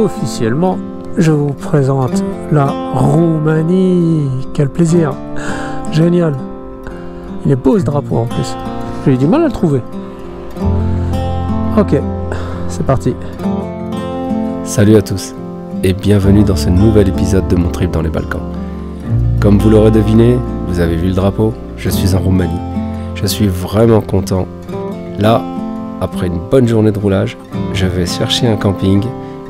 officiellement, je vous présente la Roumanie. Quel plaisir! Génial! Il est beau ce drapeau en plus. J'ai eu du mal à le trouver. Ok, c'est parti. Salut à tous et bienvenue dans ce nouvel épisode de mon trip dans les Balkans. Comme vous l'aurez deviné, vous avez vu le drapeau, je suis en Roumanie. Je suis vraiment content. Là, après une bonne journée de roulage, je vais chercher un camping,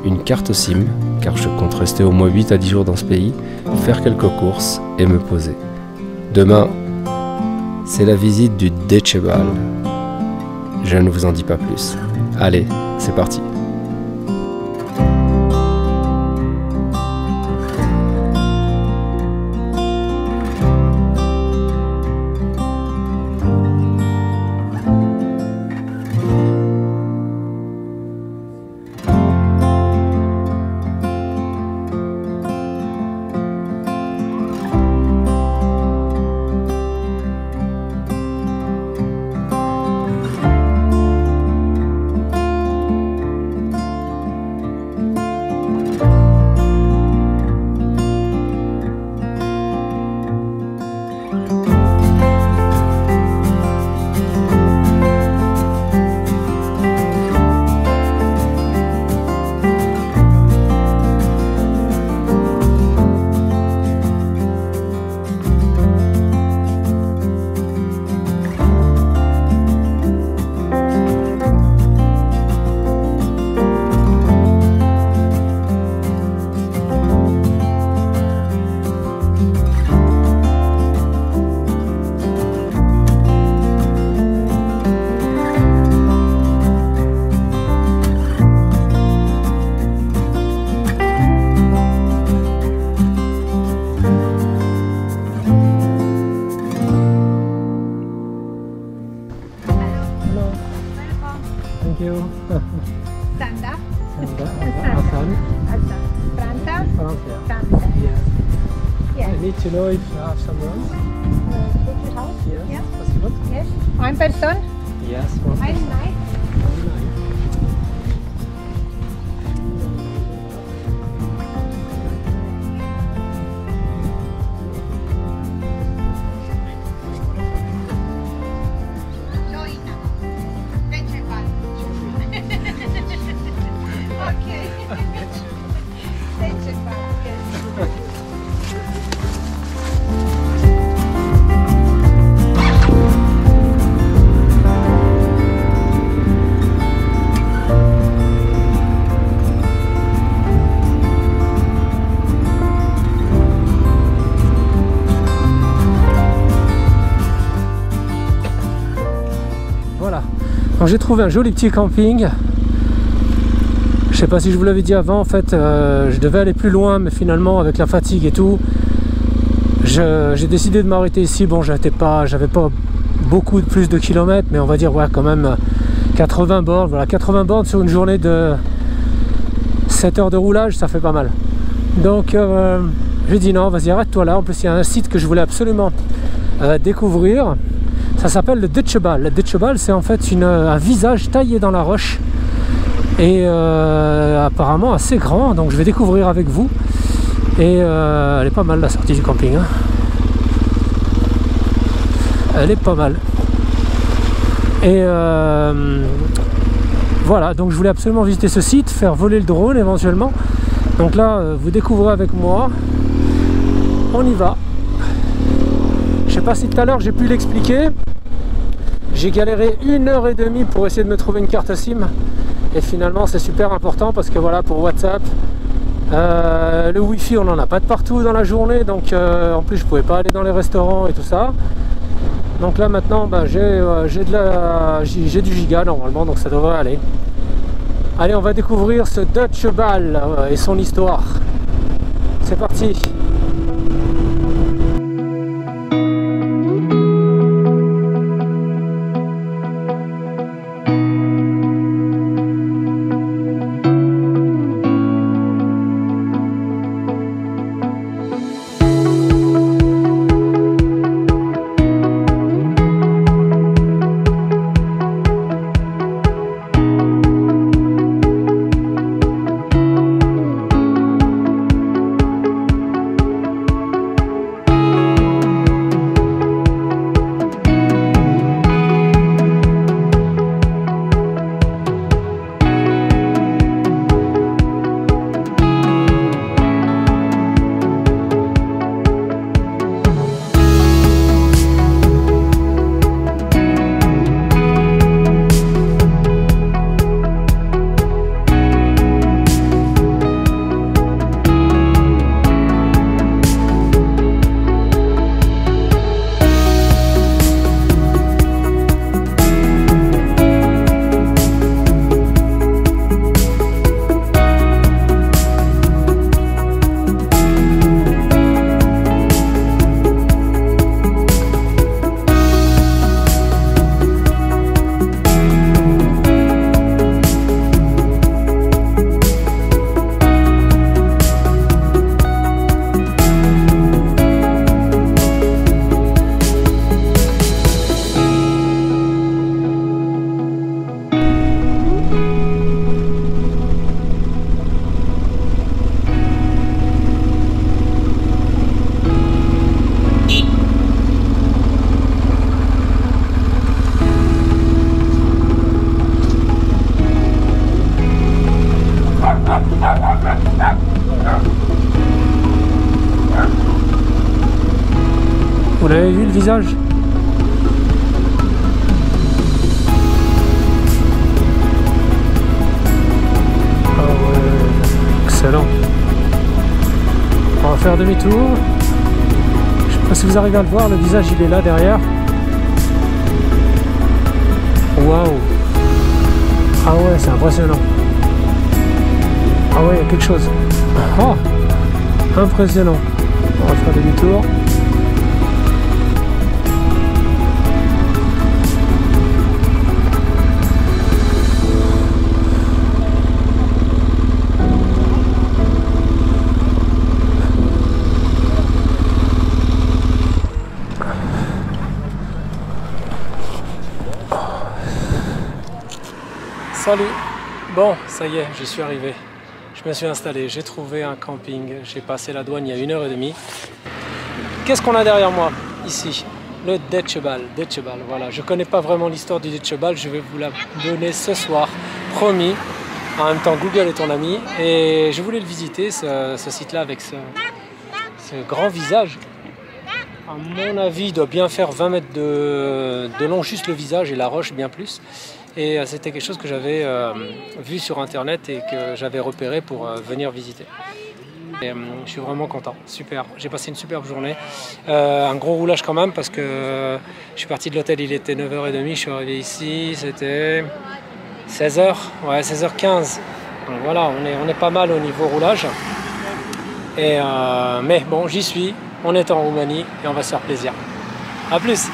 une carte SIM, car je compte rester au moins 8 à 10 jours dans ce pays, faire quelques courses et me poser. Demain, c'est la visite du Decebal. Je ne vous en dis pas plus. Allez, c'est parti. Thank you. Sanda? Hassan. Franta? Francia. Sanda. Yes. Yes. I need to know if you have someone. Which house? Yes. Yes. Possible? Yes. One person? Yes. One One person. night? One night. Okay. Decebal, yes. Voilà. Donc j'ai trouvé un joli petit camping. Je sais pas si je vous l'avais dit avant, en fait, je devais aller plus loin, mais finalement, avec la fatigue et tout, j'ai décidé de m'arrêter ici. Bon, j'avais pas beaucoup plus de kilomètres, mais on va dire, ouais, quand même 80 bornes. Voilà, 80 bornes sur une journée de 7 heures de roulage, ça fait pas mal. Donc, j'ai dit non, vas-y, arrête-toi là. En plus, il y a un site que je voulais absolument découvrir. Ça s'appelle le Decebal. Le Decebal, c'est en fait un visage taillé dans la roche. Et apparemment assez grand, donc je vais découvrir avec vous. Et elle est pas mal la sortie du camping, hein. Elle est pas mal. Et voilà, donc je voulais absolument visiter ce site, faire voler le drone éventuellement. Donc là, vous découvrez avec moi. On y va. Je sais pas si tout à l'heure j'ai pu l'expliquer. J'ai galéré 1h30 pour essayer de me trouver une carte SIM. Et finalement c'est super important parce que voilà, pour WhatsApp, le Wi-Fi on n'en a pas de partout dans la journée, donc en plus je pouvais pas aller dans les restaurants et tout ça. Donc là maintenant bah, j'ai du giga normalement, donc ça devrait aller. Allez, on va découvrir ce Decebal et son histoire. C'est parti. le visage. Ah ouais, excellent. On va faire demi-tour. Je sais pas si vous arrivez à le voir, le visage il est là derrière. Waouh. Ah ouais, c'est impressionnant. Ah ouais, il y a quelque chose. Oh, impressionnant. On va faire demi-tour. Salut. Bon, ça y est, j'y suis arrivé. Je me suis installé, j'ai trouvé un camping, j'ai passé la douane il y a 1h30. Qu'est-ce qu'on a derrière moi, ici? Le Detschebal, voilà. Je ne connais pas vraiment l'histoire du Detschebal, je vais vous la donner ce soir, promis. En même temps, Google est ton ami. Et je voulais le visiter, ce site-là, avec ce grand visage. À mon avis, il doit bien faire 20 mètres de long, juste le visage, et la roche bien plus. Et c'était quelque chose que j'avais vu sur internet et que j'avais repéré pour venir visiter. Et, je suis vraiment content, super. J'ai passé une superbe journée. Un gros roulage quand même parce que je suis parti de l'hôtel, il était 9h30, je suis arrivé ici, c'était 16h, ouais 16h15. Donc voilà, on est pas mal au niveau roulage. Et, mais bon, j'y suis, on est en Roumanie et on va se faire plaisir. A plus.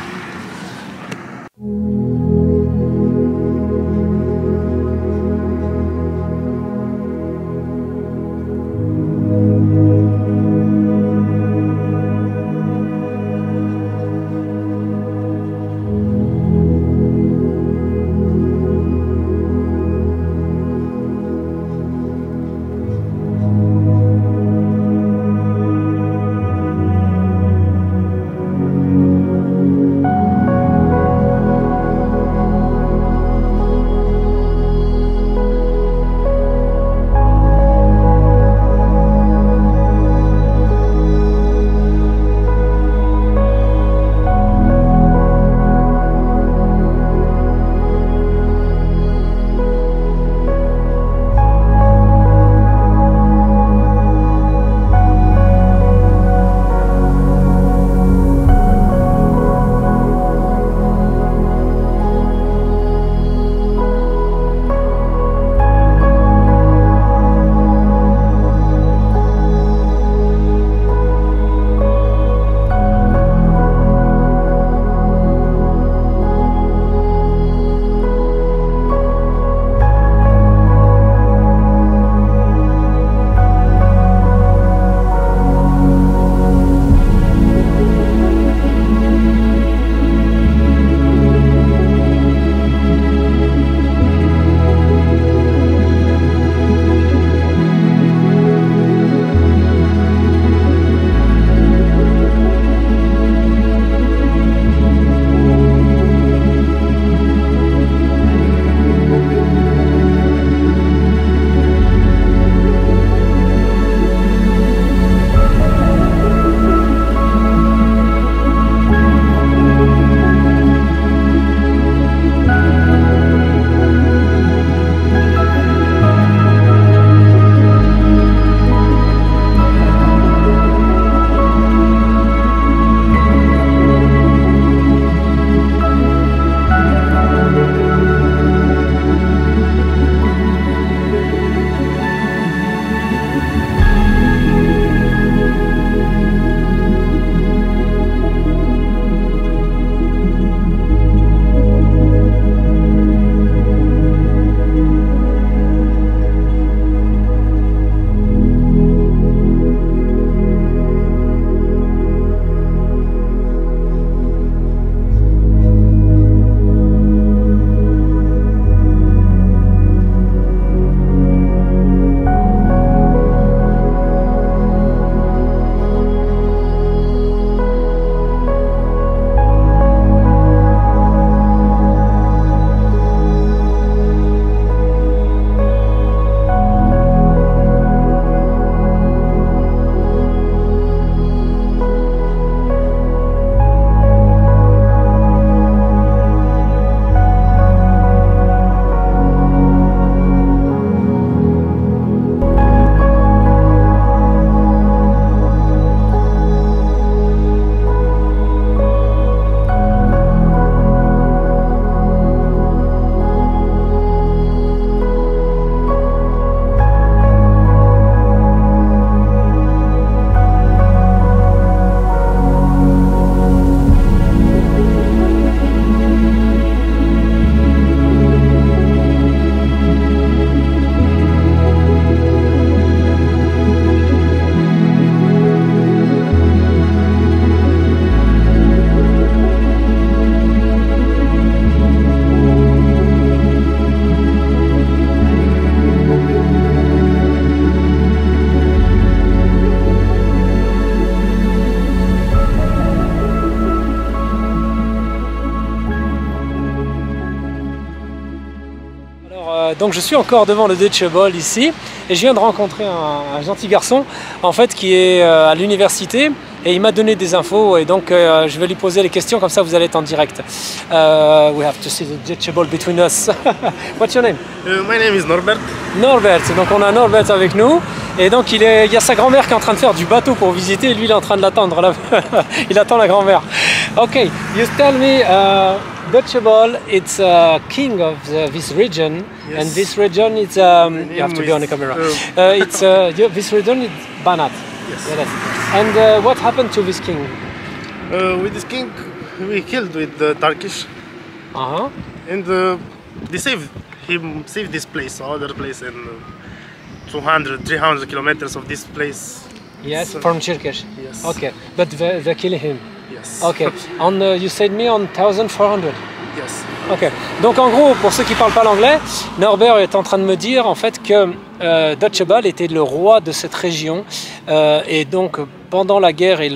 donc je suis encore devant le Deutsche Ball ici et je viens de rencontrer un gentil garçon en fait qui est à l'université et il m'a donné des infos et donc je vais lui poser les questions comme ça vous allez être en direct. We have to see the Deutsche Ball between us. What's your name? My name is Norbert. Norbert, donc on a Norbert avec nous et donc il y a sa grand-mère qui est en train de faire du bateau pour visiter et lui il est en train de l'attendre là. Il attend la grand-mère. Ok, you tell me Deutsche Ball, it's king of this region, Yes. and this region is you have to be on the camera. It's this region is Banat. Yes. And what happened to this king? With this king, we killed with the Turkish, Uh-huh. and they saved him, saved this place, other place, and 200, 300 kilometers of this place. Yes, So- from Turkish. Yes. Okay, but they kill him. Yes. Okay, on you said me on 1400. Yes. Ok, donc en gros, pour ceux qui ne parlent pas l'anglais, Norbert est en train de me dire en fait que Deutsche Ball était le roi de cette région et donc pendant la guerre et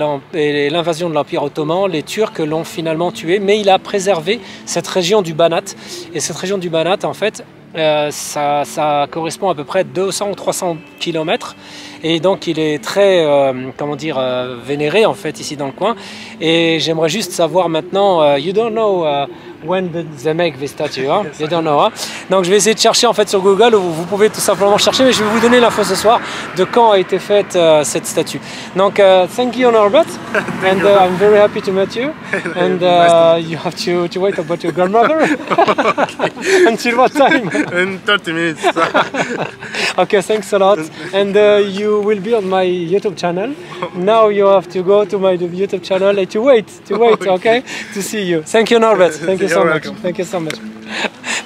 l'invasion de l'Empire ottoman, les Turcs l'ont finalement tué, mais il a préservé cette région du Banat et cette région du Banat en fait ça correspond à peu près 200 ou 300 km et donc il est très vénéré en fait ici dans le coin et j'aimerais juste savoir maintenant you don't know when did they make this statue, hein? You don't know, hein? Donc je vais essayer de chercher en fait sur Google, vous pouvez tout simplement chercher, mais je vais vous donner l'info ce soir de quand a été faite cette statue. Donc thank you Norbert, and I'm very happy to meet you, and you have to wait about your grandmother. Until what time? In 30 minutes. Okay, thanks a lot, and you will be on my YouTube channel. Now you have to go to my YouTube channel and to wait, okay, to see you. Thank you Norbert, thank you so You're much. welcome. Thank you so much.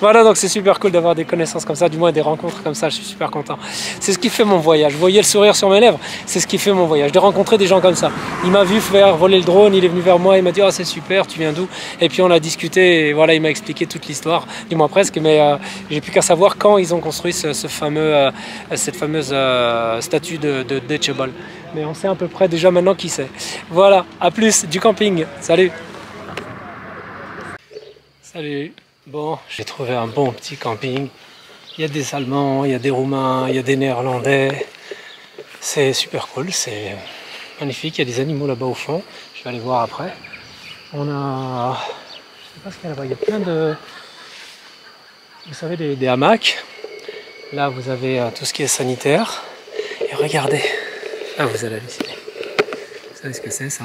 Voilà, donc c'est super cool d'avoir des connaissances comme ça, du moins des rencontres comme ça, je suis super content. C'est ce qui fait mon voyage. Vous voyez le sourire sur mes lèvres, c'est ce qui fait mon voyage. De rencontrer des gens comme ça. Il m'a vu faire voler le drone, il est venu vers moi, il m'a dit « Ah, c'est super, tu viens d'où ?» Et puis on a discuté, et voilà, il m'a expliqué toute l'histoire, du moins presque, mais j'ai plus qu'à savoir quand ils ont construit cette fameuse statue de Deutsche Ball. Mais on sait à peu près déjà maintenant qui c'est. Voilà, à plus, du camping. Salut. Salut. Bon, j'ai trouvé un bon petit camping. Il y a des Allemands, il y a des Roumains, il y a des Néerlandais. C'est super cool, c'est magnifique. Il y a des animaux là-bas au fond. Je vais aller voir après. On a... Je sais pas ce qu'il y a là-bas. Il y a plein de... Vous savez, des hamacs. Là, vous avez tout ce qui est sanitaire. Et regardez. Là, vous allez halluciner. Vous savez ce que c'est ça?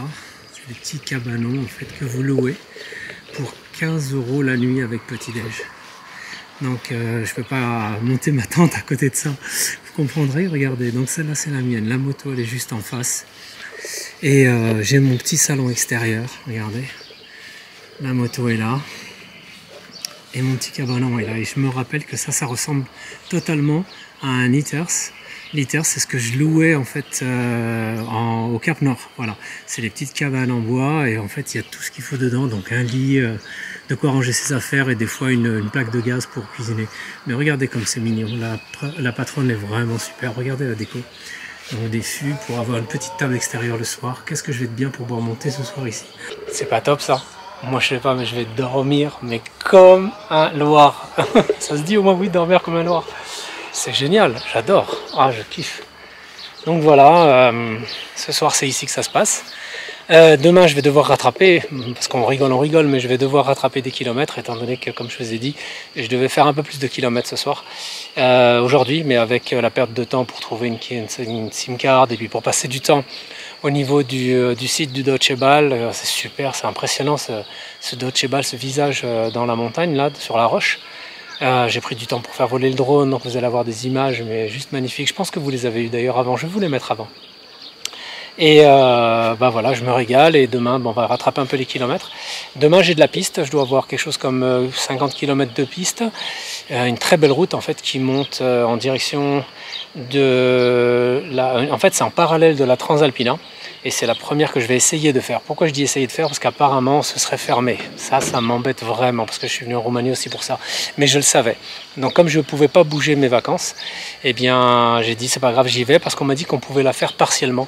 C'est des petits cabanons en fait que vous louez pour 15 € la nuit avec petit-déj. Donc je peux pas monter ma tente à côté de ça. Vous comprendrez, regardez. Donc celle-là c'est la mienne. La moto elle est juste en face. Et j'ai mon petit salon extérieur. Regardez. La moto est là. Et mon petit cabanon est là. Et je me rappelle que ça ressemble totalement à un Eaters. L'Eaters, c'est ce que je louais en fait au Cap Nord. Voilà, c'est les petites cabanes en bois et en fait il y a tout ce qu'il faut dedans. Donc un lit, de quoi ranger ses affaires et des fois une plaque de gaz pour cuisiner. Mais regardez comme c'est mignon. La patronne est vraiment super. Regardez la déco. Donc des fûts pour avoir une petite table extérieure le soir. Qu'est-ce que je vais être bien pour boire mon thé ce soir ici. C'est pas top ça. Moi je sais pas, mais je vais dormir mais comme un loir. Ça se dit au moins oui, dormir comme un loir. C'est génial, j'adore, ah je kiffe. Donc voilà, ce soir c'est ici que ça se passe. Demain je vais devoir rattraper, parce qu'on rigole, mais je vais devoir rattraper des kilomètres étant donné que comme je vous ai dit, je devais faire un peu plus de kilomètres ce soir. Aujourd'hui, mais avec la perte de temps pour trouver une SIM card et puis pour passer du temps au niveau du site du Deutsche Ball, c'est super, c'est impressionnant ce Deutsche Ball, ce visage dans la montagne là, sur la roche. J'ai pris du temps pour faire voler le drone, donc vous allez avoir des images, mais juste magnifiques. Je pense que vous les avez eues d'ailleurs avant, je vais vous les mettre avant. Et bah voilà, je me régale et demain on va rattraper un peu les kilomètres. Demain j'ai de la piste, je dois avoir quelque chose comme 50 km de piste. Une très belle route en fait qui monte en direction de la... En fait c'est en parallèle de la Transalpina. Et c'est la première que je vais essayer de faire. Pourquoi je dis essayer de faire? Parce qu'apparemment ce serait fermé. Ça m'embête vraiment parce que je suis venu en Roumanie aussi pour ça. Mais je le savais. Donc comme je ne pouvais pas bouger mes vacances, eh bien j'ai dit c'est pas grave, j'y vais parce qu'on m'a dit qu'on pouvait la faire partiellement.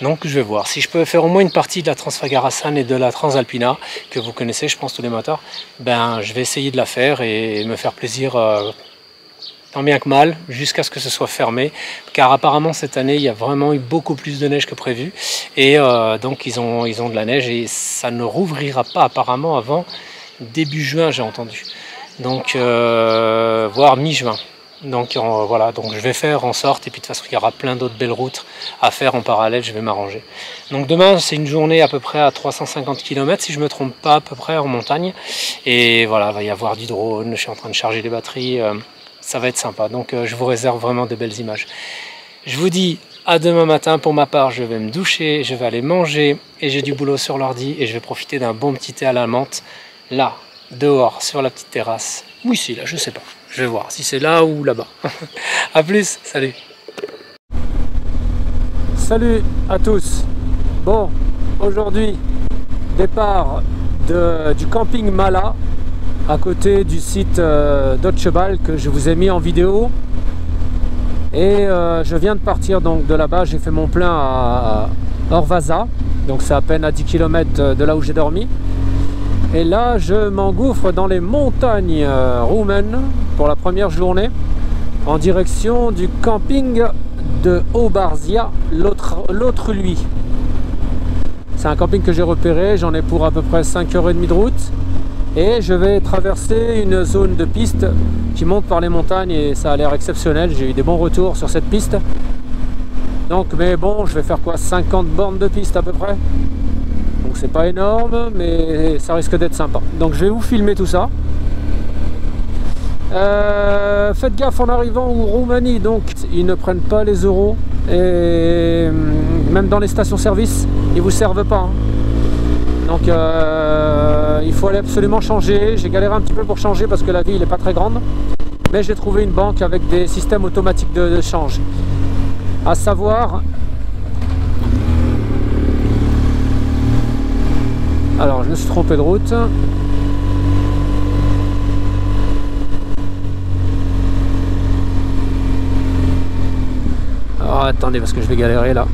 Donc je vais voir. Si je peux faire au moins une partie de la Transfagarasan et de la Transalpina, que vous connaissez je pense tous les moteurs, ben je vais essayer de la faire et me faire plaisir tant bien que mal, jusqu'à ce que ce soit fermé, car apparemment cette année il y a vraiment eu beaucoup plus de neige que prévu, et donc ils ont de la neige et ça ne rouvrira pas apparemment avant début juin, j'ai entendu, donc voire mi-juin. Donc voilà, donc je vais faire en sorte, et puis de toute façon il y aura plein d'autres belles routes à faire en parallèle, je vais m'arranger. Donc demain c'est une journée à peu près à 350 km si je me trompe pas, à peu près en montagne, et voilà, il va y avoir du drone, je suis en train de charger les batteries, ça va être sympa, donc je vous réserve vraiment de belles images. Je vous dis à demain matin, pour ma part je vais me doucher, je vais aller manger, et j'ai du boulot sur l'ordi, et je vais profiter d'un bon petit thé à la menthe, là, dehors, sur la petite terrasse, ou ici, là, je sais pas. Je vais voir si c'est là ou là-bas. A plus, salut. Salut à tous. Bon, aujourd'hui, départ du camping Mala, à côté du site d'Otchebal que je vous ai mis en vidéo. Et je viens de partir donc de là-bas, j'ai fait mon plein à Orvaza, donc c'est à peine à 10 km de là où j'ai dormi. Et là, je m'engouffre dans les montagnes roumaines pour la première journée, en direction du camping de Obarzia, l'autre lui. C'est un camping que j'ai repéré, j'en ai pour à peu près 5h30 de route. Et je vais traverser une zone de piste qui monte par les montagnes et ça a l'air exceptionnel. J'ai eu des bons retours sur cette piste. Donc, mais bon, je vais faire quoi, 50 bornes de piste à peu près. Donc c'est pas énorme, mais ça risque d'être sympa. Donc je vais vous filmer tout ça. Faites gaffe en arrivant en Roumanie, donc ils ne prennent pas les euros. Et même dans les stations-service, ils vous servent pas. Hein. Donc il faut aller absolument changer. J'ai galéré un petit peu pour changer parce que la ville n'est pas très grande. Mais j'ai trouvé une banque avec des systèmes automatiques de change. À savoir... Alors, je me suis trompé de route. Alors, attendez, parce que je vais galérer là.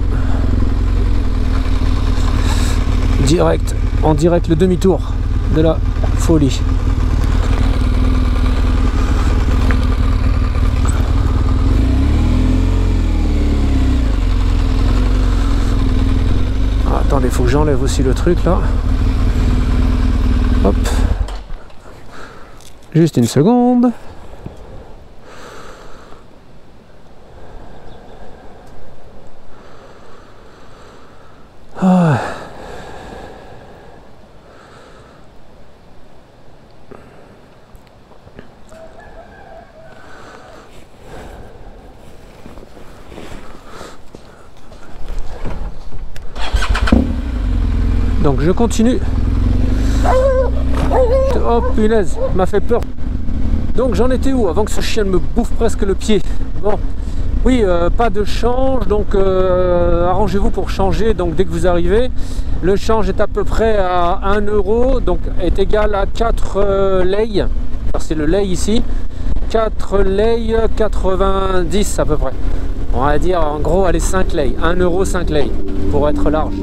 Direct, en direct le demi-tour de la folie. Ah, attendez, il faut que j'enlève aussi le truc là. Hop, juste une seconde. Ah. Donc je continue. Oh punaise, m'a fait peur. Donc j'en étais où avant que ce chien me bouffe presque le pied? Bon, oui, pas de change, donc arrangez-vous pour changer. Donc dès que vous arrivez, le change est à peu près à 1 euro, donc est égal à 4 lei. C'est le lei ici, 4 lei 90 à peu près. On va dire en gros, allez, 5 lei, 1 euro 5 lei pour être large.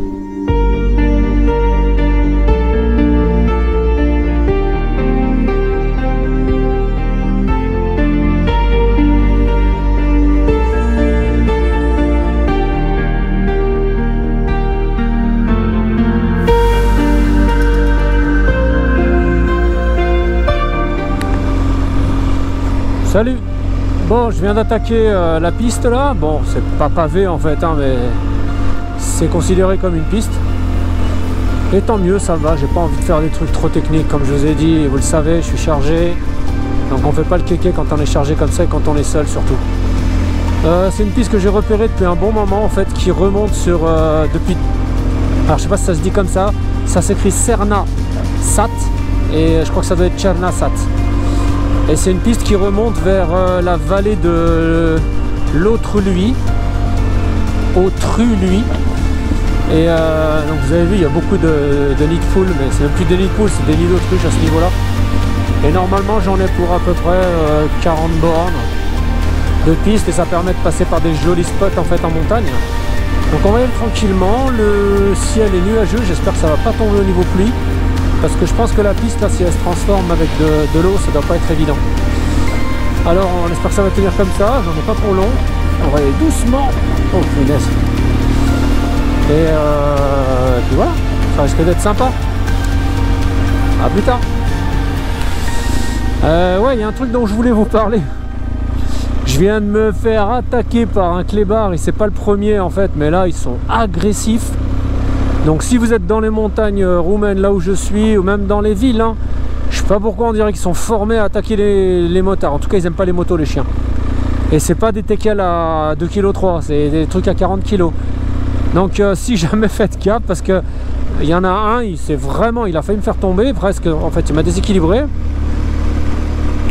Salut. Bon, je viens d'attaquer la piste là. Bon, c'est pas pavé en fait, hein, mais c'est considéré comme une piste. Et tant mieux, ça va. J'ai pas envie de faire des trucs trop techniques, comme je vous ai dit. Vous le savez, je suis chargé. Donc on fait pas le kéké quand on est chargé comme ça et quand on est seul surtout. C'est une piste que j'ai repérée depuis un bon moment en fait, qui remonte sur depuis. Alors je sais pas si ça se dit comme ça. Ça s'écrit Cerna Sat et je crois que ça doit être Cerna Sat. Et c'est une piste qui remonte vers la vallée de l'autre lui, Autru-lui. Et donc vous avez vu, il y a beaucoup de nids de poules, mais c'est même plus des nids de poules, c'est des nids d'autruche à ce niveau-là. Et normalement j'en ai pour à peu près 40 bornes de piste et ça permet de passer par des jolis spots en fait en montagne. Donc on va y aller tranquillement, le ciel est nuageux, j'espère que ça va pas tomber au niveau pluie. Parce que je pense que la piste là, si elle se transforme avec de l'eau, ça doit pas être évident. Alors on espère que ça va tenir comme ça, j'en ai pas trop long. On va aller doucement. Oh punaise. Et puis voilà, ça risque d'être sympa. A plus tard. Ouais, il y a un truc dont je voulais vous parler. Je viens de me faire attaquer par un clébard, et c'est pas le premier en fait, mais là ils sont agressifs. Donc si vous êtes dans les montagnes roumaines, là où je suis, ou même dans les villes, hein, je sais pas pourquoi on dirait qu'ils sont formés à attaquer les motards. En tout cas ils aiment pas les motos, les chiens. Et c'est pas des teckels à 2,3 kg, c'est des trucs à 40 kg. Donc si jamais faites gaffe, parce que il y en a un, il a failli me faire tomber presque, en fait il m'a déséquilibré.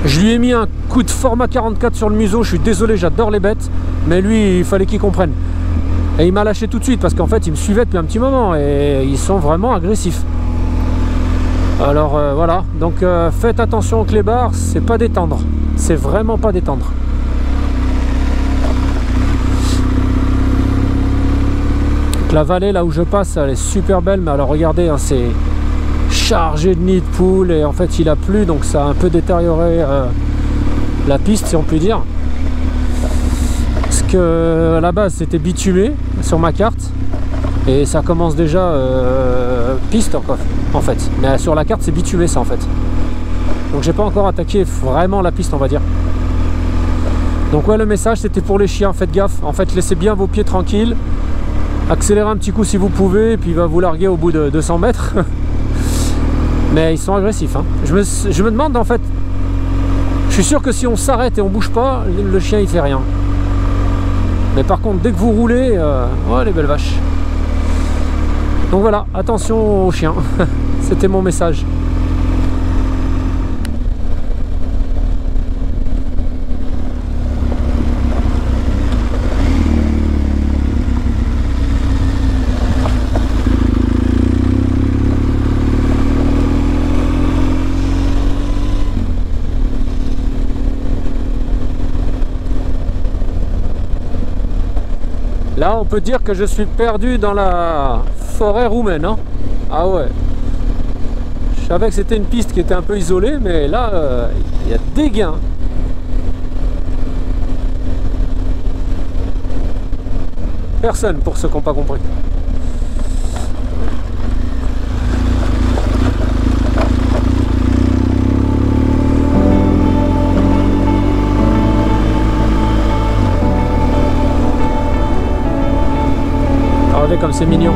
Je lui ai mis un coup de format 44 sur le museau, je suis désolé, j'adore les bêtes, mais lui il fallait qu'il comprenne. Et il m'a lâché tout de suite parce qu'en fait il me suivait depuis un petit moment et ils sont vraiment agressifs. Alors voilà, donc faites attention aux clébards, c'est pas détendre, c'est vraiment pas détendre. La vallée là où je passe, elle est super belle, mais alors regardez, hein, c'est chargé de nids de poules et en fait il a plu, donc ça a un peu détérioré la piste, si on peut dire. Parce que à la base c'était bitumé sur ma carte et ça commence déjà piste en fait, mais sur la carte c'est bitumé ça en fait. Donc j'ai pas encore attaqué vraiment la piste, on va dire. Donc ouais, le message c'était pour les chiens, faites gaffe, en fait laissez bien vos pieds tranquilles. Accélérez un petit coup si vous pouvez, et puis il va vous larguer au bout de 200 mètres. Mais ils sont agressifs. Hein. Je me demande en fait, je suis sûr que si on s'arrête et on bouge pas, le chien il fait rien. Mais par contre, dès que vous roulez, oh les belles vaches. Donc voilà, attention aux chiens. C'était mon message. Là, on peut dire que je suis perdu dans la forêt roumaine. Hein. Ah ouais. Je savais que c'était une piste qui était un peu isolée, mais là, il y a des gains. Personne, pour ceux qui n'ont pas compris. Regardez comme c'est mignon.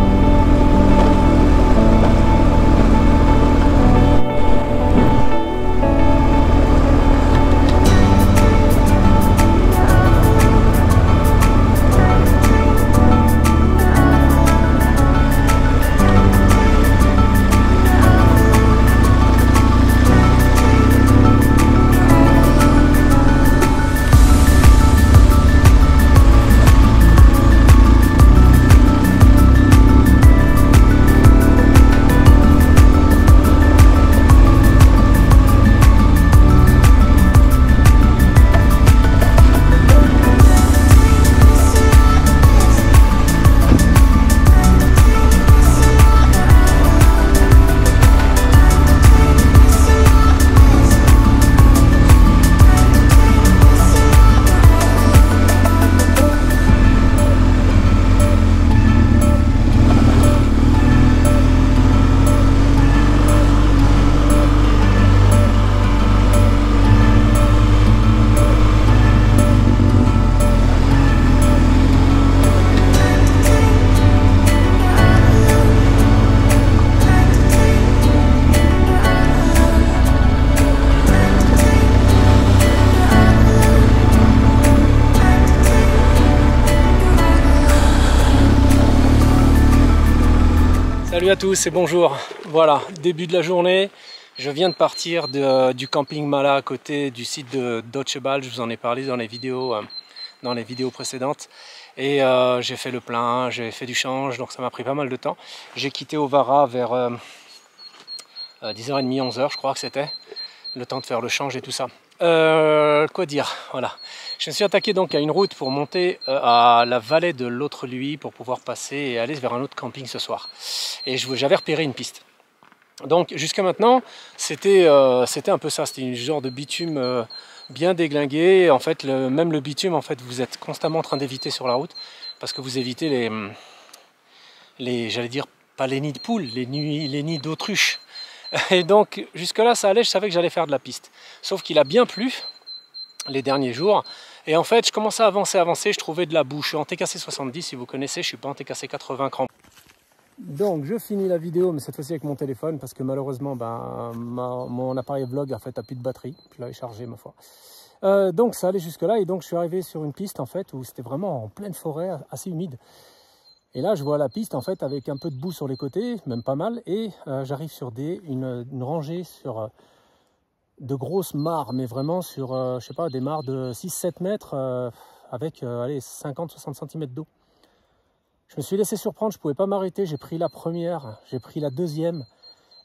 Salut à tous et bonjour. Voilà, début de la journée. Je viens de partir du camping Mala à côté du site de Docebal. Je vous en ai parlé dans les vidéos précédentes. Et j'ai fait le plein, j'ai fait du change, donc ça m'a pris pas mal de temps. J'ai quitté Ovara vers 10h30, 11h je crois que c'était. Le temps de faire le change et tout ça. Quoi dire, voilà. Je me suis attaqué donc à une route pour monter à la vallée de l'Autre-Lui pour pouvoir passer et aller vers un autre camping ce soir. Et j'avais repéré une piste. Donc jusqu'à maintenant, c'était un peu ça, c'était une genre de bitume bien déglingué. En fait, même le bitume, en fait, vous êtes constamment en train d'éviter sur la route parce que vous évitez j'allais dire, pas les nids de poules, les nids d'autruches. Et donc jusque-là, ça allait, je savais que j'allais faire de la piste. Sauf qu'il a bien plu les derniers jours. Et en fait, je commençais à avancer, je trouvais de la boue. Je suis en TKC 70, si vous connaissez, je suis pas en TKC 80 crampes. Donc je finis la vidéo, mais cette fois-ci avec mon téléphone, parce que malheureusement mon appareil vlog en fait a plus de batterie. Je l'avais chargé ma foi. Donc ça allait jusque là, et donc je suis arrivé sur une piste en fait où c'était vraiment en pleine forêt, assez humide. Et là je vois la piste en fait avec un peu de boue sur les côtés, même pas mal, et j'arrive sur une rangée sur de grosses mares, mais vraiment sur je sais pas, des mares de 6-7 mètres avec allez, 50-60 cm d'eau. Je me suis laissé surprendre, je ne pouvais pas m'arrêter, j'ai pris la première, j'ai pris la deuxième,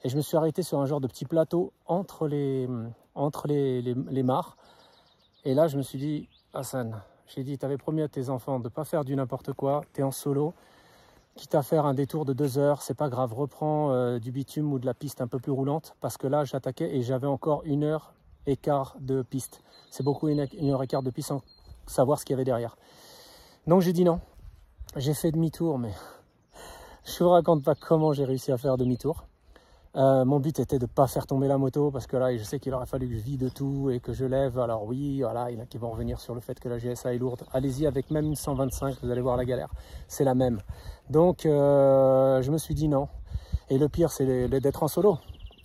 et je me suis arrêté sur un genre de petit plateau entre les mares. Et là, je me suis dit, Hassan, j'ai dit, tu avais promis à tes enfants de ne pas faire du n'importe quoi, tu es en solo, quitte à faire un détour de 2 heures, c'est pas grave, reprends du bitume ou de la piste un peu plus roulante, parce que là, j'attaquais et j'avais encore 1h15 de piste. C'est beaucoup 1h15 de piste sans savoir ce qu'il y avait derrière. Donc j'ai dit non. J'ai fait demi-tour, mais je ne vous raconte pas comment j'ai réussi à faire demi-tour. Mon but était de ne pas faire tomber la moto, parce que là, je sais qu'il aurait fallu que je vide tout et que je lève. Alors oui, voilà, il y en a qui vont revenir sur le fait que la GSA est lourde. Allez-y avec même une 125, vous allez voir la galère. C'est la même. Donc, je me suis dit non. Et le pire, c'est d'être en solo.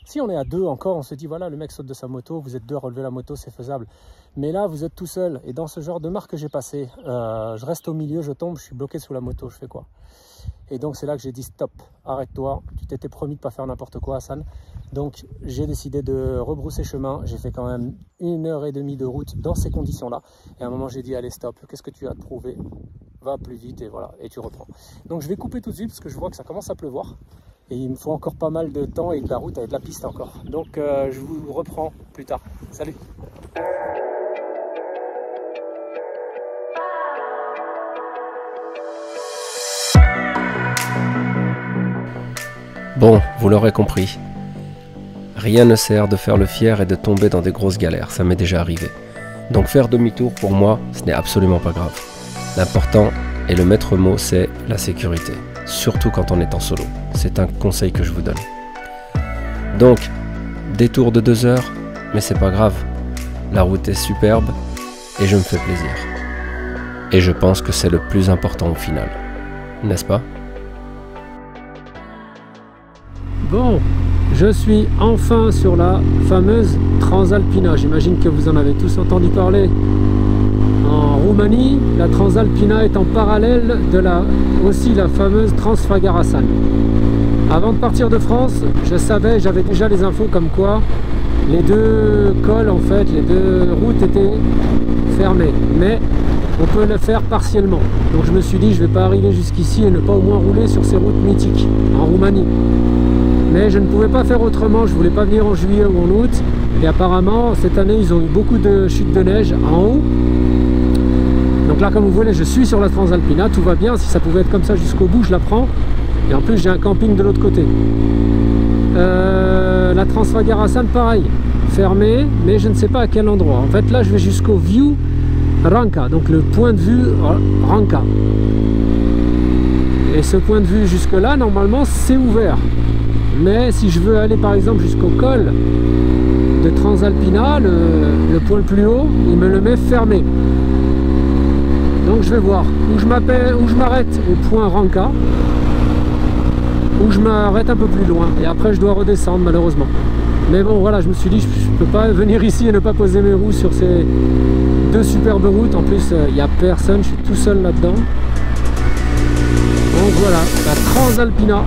Si on est à 2 encore, on se dit, voilà, le mec saute de sa moto, vous êtes 2 à relever la moto, c'est faisable. Mais là, vous êtes tout seul. Et dans ce genre de mare que j'ai passé, je reste au milieu, je tombe, je suis bloqué sous la moto, je fais quoi? Et donc, c'est là que j'ai dit, stop, arrête-toi. Tu t'étais promis de ne pas faire n'importe quoi, Hassan. Donc, j'ai décidé de rebrousser chemin. J'ai fait quand même 1h30 de route dans ces conditions-là. Et à un moment, j'ai dit, allez, stop, qu'est-ce que tu as à te prouver? Va plus vite et voilà, et tu reprends. Donc, je vais couper tout de suite parce que je vois que ça commence à pleuvoir. Et il me faut encore pas mal de temps et de la route avec de la piste encore. Donc, je vous reprends plus tard. Salut! Bon, vous l'aurez compris. Rien ne sert de faire le fier et de tomber dans des grosses galères, ça m'est déjà arrivé. Donc faire demi-tour pour moi, ce n'est absolument pas grave. L'important et le maître mot, c'est la sécurité. Surtout quand on est en solo. C'est un conseil que je vous donne. Donc, détour de 2 heures, mais c'est pas grave. La route est superbe et je me fais plaisir. Et je pense que c'est le plus important au final. N'est-ce pas ? Bon, je suis enfin sur la fameuse Transalpina. J'imagine que vous en avez tous entendu parler. En Roumanie, la Transalpina est en parallèle de aussi la fameuse Transfagarasan. Avant de partir de France, j'avais déjà les infos comme quoi les 2 cols, en fait, les 2 routes étaient fermées. Mais on peut le faire partiellement. Donc je me suis dit, je ne vais pas arriver jusqu'ici et ne pas au moins rouler sur ces routes mythiques en Roumanie. Mais je ne pouvais pas faire autrement, je ne voulais pas venir en juillet ou en août. Et apparemment, cette année, ils ont eu beaucoup de chutes de neige en haut. Donc là, comme vous voyez, je suis sur la Transalpina, tout va bien. Si ça pouvait être comme ça jusqu'au bout, je la prends. Et en plus, j'ai un camping de l'autre côté. La Transfagarasan, pareil, fermée, mais je ne sais pas à quel endroit. En fait, là, je vais jusqu'au View Ranka, donc le point de vue Ranka. Et ce point de vue jusque-là, normalement, c'est ouvert. Mais si je veux aller par exemple jusqu'au col de Transalpina, le point le plus haut, il me le met fermé. Donc je vais voir où je m'arrête au point Ranka, où je m'arrête un peu plus loin. Et après je dois redescendre malheureusement. Mais bon voilà, je me suis dit je ne peux pas venir ici et ne pas poser mes roues sur ces 2 superbes routes. En plus il n'y a personne, je suis tout seul là-dedans. Donc voilà, la Transalpina.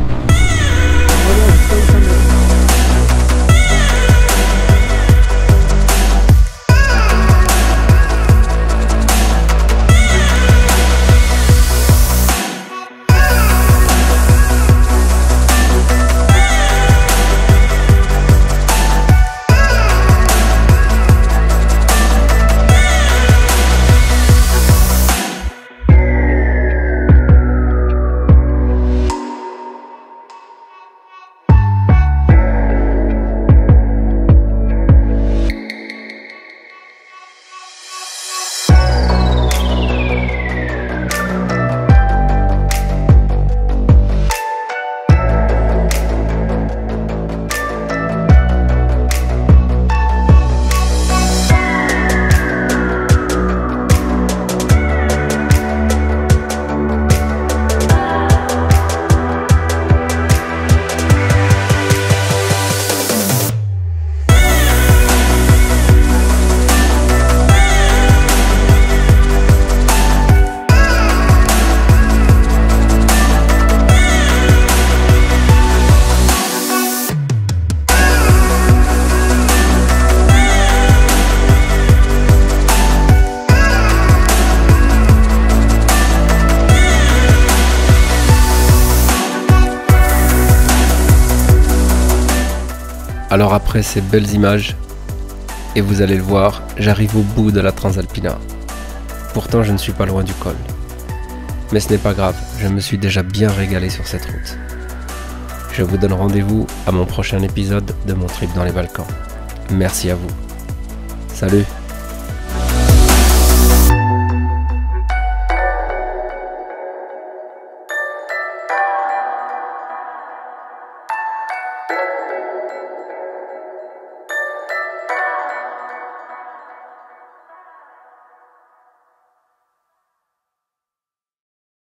Alors après ces belles images, et vous allez le voir, j'arrive au bout de la Transalpina. Pourtant je ne suis pas loin du col. Mais ce n'est pas grave, je me suis déjà bien régalé sur cette route. Je vous donne rendez-vous à mon prochain épisode de mon trip dans les Balkans. Merci à vous. Salut!